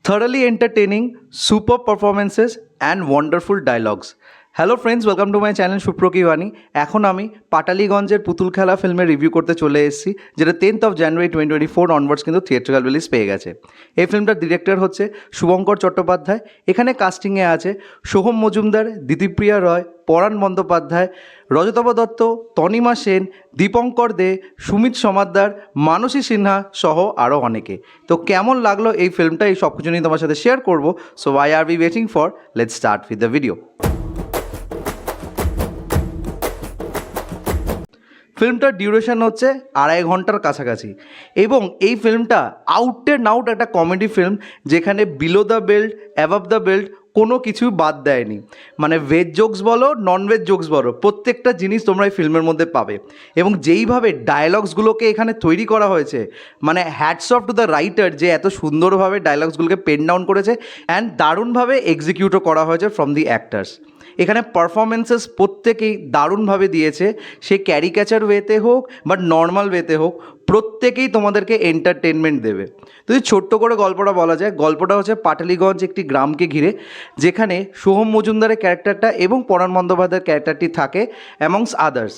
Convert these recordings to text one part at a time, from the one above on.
thoroughly entertaining, superb performances, and wonderful dialogues. Hello friends, welcome to my channel সুপ্রকি ওয়ানি। এখন আমি পাটালিগঞ্জের পুতুল খেলা ফিল্মের রিভিউ করতে চলে এসেছি, যেটা 10th January 2024 অনওয়ার্ডস কিন্তু থিয়েট্রিক্যাল রিলিজ পেয়ে গেছে। এই ফিল্মটার ডিরেক্টর হচ্ছে শুভঙ্কর চট্টোপাধ্যায়। এখানে কাস্টিংয়ে আছে সোহম মজুমদার, দিতিপ্রিয়া রয়, পরাণ বন্দ্যোপাধ্যায়, রজতাভ দত্ত, তনিমা সেন, দীপঙ্কর দে, সুমিত সমাদ্দার, মানসী সিনহা সহ আরও অনেকে। তো কেমন লাগলো এই ফিল্মটা, এই সব কিছু নিয়ে তোমার সাথে শেয়ার করবো। So why are we waiting for, let's start with the video. ফিল্মটার ডিউরেশন হচ্ছে 2.5 ঘন্টার কাছাকাছি, এবং এই ফিল্মটা আউট অ্যান্ড আউট একটা কমেডি ফিল্ম, যেখানে below the belt, above the belt কোনো কিছু বাদ দেয়নি। মানে ভেজ জোকস বলো, নন ভেজ জোকস বলো, প্রত্যেকটা জিনিস তোমরা এই ফিল্মের মধ্যে পাবে। এবং যেইভাবে ডায়লগসগুলোকে এখানে তৈরি করা হয়েছে, মানে hats off to the writer, যে এত সুন্দরভাবে ডায়লগসগুলোকে পেন ডাউন করেছে অ্যান্ড দারুণভাবে এক্সিকিউটও করা হয়েছে ফ্রম দি অ্যাক্টার্স। এখানে পারফরমেন্সেস প্রত্যেকেই দারুণভাবে দিয়েছে, সে ক্যারিক্যাচার ওয়েতে হোক বা নর্মাল ওয়েতে হোক, প্রত্যেকেই তোমাদেরকে এন্টারটেনমেন্ট দেবে। যদি ছোট্ট করে গল্পটা বলা যায়, গল্পটা হচ্ছে পাটালিগঞ্জ একটি গ্রামকে ঘিরে, যেখানে সোহম মজুমদারের ক্যারেক্টারটা এবং পরাণ বন্দ্যোপাধ্যায়ের ক্যারেক্টারটি থাকে অ্যামংস আদার্স।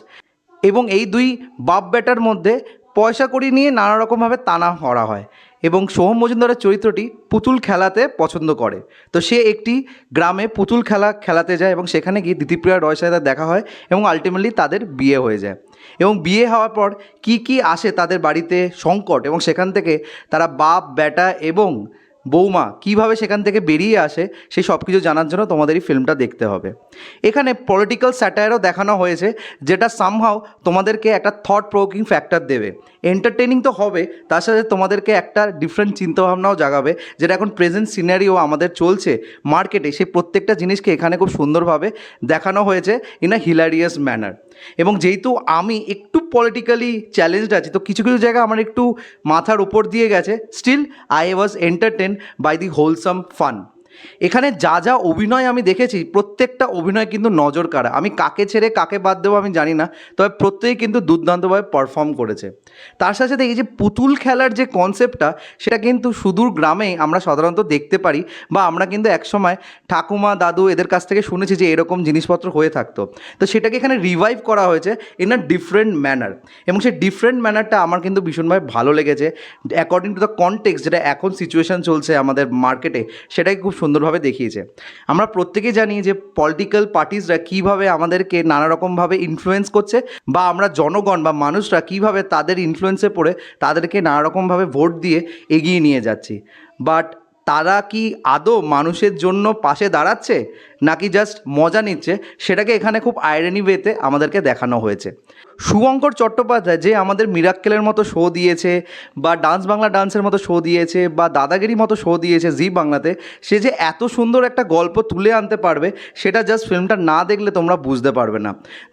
এবং এই দুই বাপ বেটার মধ্যে পয়সা কড়ি নিয়ে নানা রকমভাবে টানা করা হয়, এবং সোহম মজুমদারের চরিত্রটি পুতুল খেলাতে পছন্দ করে। তো সে একটি গ্রামে পুতুল খেলাতে যায়, এবং সেখানে গিয়ে দিতিপ্রিয়া রয়ের সাথে তার দেখা হয়, এবং আলটিমেটলি তাদের বিয়ে হয়ে যায়। এবং বিয়ে হওয়ার পর কি আসে তাদের বাড়িতে সংকট, এবং সেখান থেকে তারা বাপ বেটা এবং বৌমা কীভাবে সেখান থেকে বেরিয়ে আসে, সেই সব কিছু জানার জন্য তোমাদের এই ফিল্মটা দেখতে হবে। এখানে পলিটিক্যাল স্যাটায়ারও দেখানো হয়েছে, যেটা সামহাও তোমাদেরকে একটা থট প্রোভোকিং ফ্যাক্টর দেবে। এন্টারটেনিং তো হবে, তার সাথে তোমাদেরকে একটা ডিফারেন্ট চিন্তাভাবনাও জাগাবে, যেটা এখন প্রেজেন্ট সিনারিও আমাদের চলছে মার্কেটে, সেই প্রত্যেকটা জিনিসকে এখানে খুব সুন্দরভাবে দেখানো হয়েছে ইন আ হিলারিয়াস ম্যানার। এবং যেহেতু আমি একটু পলিটিক্যালি চ্যালেঞ্জড আছি, তো কিছু কিছু জায়গা আমার একটু মাথার উপর দিয়ে গেছে, still I was entertain by the wholesome fun. এখানে যা যা অভিনয় আমি দেখেছি, প্রত্যেকটা অভিনয় কিন্তু নজর কাড়া। আমি কাকে ছেড়ে কাকে বাদ দেবো আমি জানি না, তবে প্রত্যেকেই কিন্তু দুর্দান্তভাবে পারফর্ম করেছে। তার সাথে সাথে এই যে পুতুল খেলার যে কনসেপ্টটা, সেটা কিন্তু সুদূর গ্রামেই আমরা সাধারণত দেখতে পারি, বা আমরা কিন্তু একসময় ঠাকুমা দাদু এদের কাছ থেকে শুনেছি যে এরকম জিনিসপত্র হয়ে থাকতো। তো সেটাকে এখানে রিভাইভ করা হয়েছে ইন আ ডিফারেন্ট ম্যানার, এবং সেই ডিফারেন্ট ম্যানারটা আমার কিন্তু ভীষণভাবে ভালো লেগেছে। অ্যাকর্ডিং টু দ্য কনটেক্সট, যেটা এখন সিচুয়েশান চলছে আমাদের মার্কেটে, সেটাকে খুব সুন্দরভাবে দেখিয়েছে। আমরা প্রত্যেকেই জানি যে পলিটিক্যাল পার্টিসরা কীভাবে আমাদেরকে নানা রকমভাবে ইনফ্লুয়েন্স করছে, বা আমরা জনগণ বা মানুষরা কীভাবে তাদের ইনফ্লুয়েন্সে পড়ে তাদেরকে নানা রকমভাবে ভোট দিয়ে এগিয়ে নিয়ে যাচ্ছি। বাট তারা কি আদৌ মানুষের জন্য পাশে দাঁড়াচ্ছে, নাকি জাস্ট মজা নিচ্ছে, সেটাকে এখানে খুব আইরনি ওয়েতে আমাদেরকে দেখানো হয়েছে। শুভঙ্কর চট্টোপাধ্যায় যে আমাদের মিরাক্কেলের মতো শো দিয়েছে, বা ডান্স বাংলা ডান্সের মতো শো দিয়েছে, বা দাদাগিরি মতো শো দিয়েছে জি বাংলাতে, সে যে এত সুন্দর একটা গল্প তুলে আনতে পারবে, সেটা জাস্ট ফিল্মটা না দেখলে তোমরা বুঝতে পারবে না।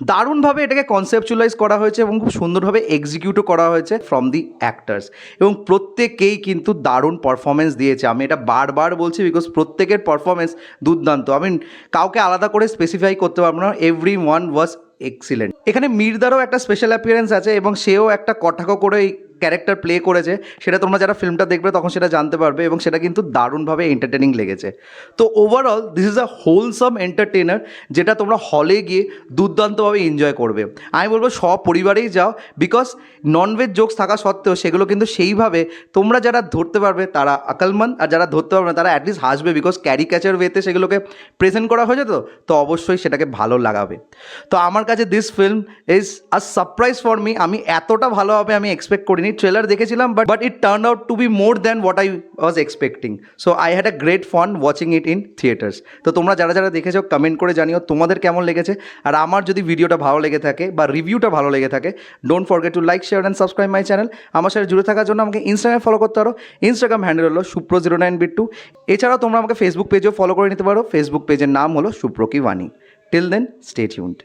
দারুণভাবে এটাকে কনসেপচুয়ালাইজ করা হয়েছে, এবং খুব সুন্দরভাবে এক্সিকিউটও করা হয়েছে ফ্রম দি অ্যাক্টার্স, এবং প্রত্যেকেই কিন্তু দারুণ পারফরমেন্স দিয়েছে। আমি এটা বারবার বলছি, বিকজ প্রত্যেকের পারফরমেন্স দুর্দান্ত। আমি কাউকে আলাদা করে স্পেসিফাই করতে পারবো না, এভরি ওয়ান ওয়াজ এক্সিলেন্ট। এখানে মির্দারও একটা স্পেশাল অ্যাপিয়ারেন্স আছে, এবং সেও একটা কটাক্ষ করে ক্যারেক্টার প্লে করেছে। সেটা তোমরা যারা ফিল্মটা দেখবে তখন সেটা জানতে পারবে, এবং সেটা কিন্তু দারুণভাবে এন্টারটেনিং লেগেছে। তো overall this is a wholesome entertainer, যেটা তোমরা হলে গিয়ে দুর্দান্তভাবে এনজয় করবে। আমি বলবো সপরিবারেই যাও, বিকজ ননভেজ জোকস থাকা সত্ত্বেও সেগুলো কিন্তু সেইভাবে তোমরা যারা ধরতে পারবে তারা আকলমন্দ, আর যারা ধরতে পারবে না তারা অ্যাটলিস্ট হাসবে, বিকজ ক্যারিক্যাচার ওয়েতে সেগুলোকে প্রেজেন্ট করা হয়েছে। তো অবশ্যই সেটাকে ভালো লাগাবে। তো আমার কাছে this film is a surprise for me. আমি এতটা ভালো হবে আমি এক্সপেক্ট করিনি। ট্রেলার দেখেছিলাম, but it turn out to be more than what I was expecting. So I had a great fun watching it in theatres. তো তোমরা যারা যারা দেখেছো কমেন্ট করে জানিও তোমাদের কেমন লেগেছে। আর আমার যদি ভিডিওটা ভালো লেগে থাকে বা রিভিউটা ভালো লেগে থাকে, don't forget to like, share and subscribe my channel. আমার সাথে জুড়ে থাকার জন্য আমাকে ইনস্টাগ্রামে ফলো করতে পারো। ইনস্টাগ্রাম হ্যান্ডেল হলো supro09bit2। এছাড়াও তোমরা আমাকে ফেসবুক পেজেও ফলো করে নিতে পারো। ফেসবুক পেজের নাম হলো সুপ্রকি ওয়ানি। Till then, stay tuned.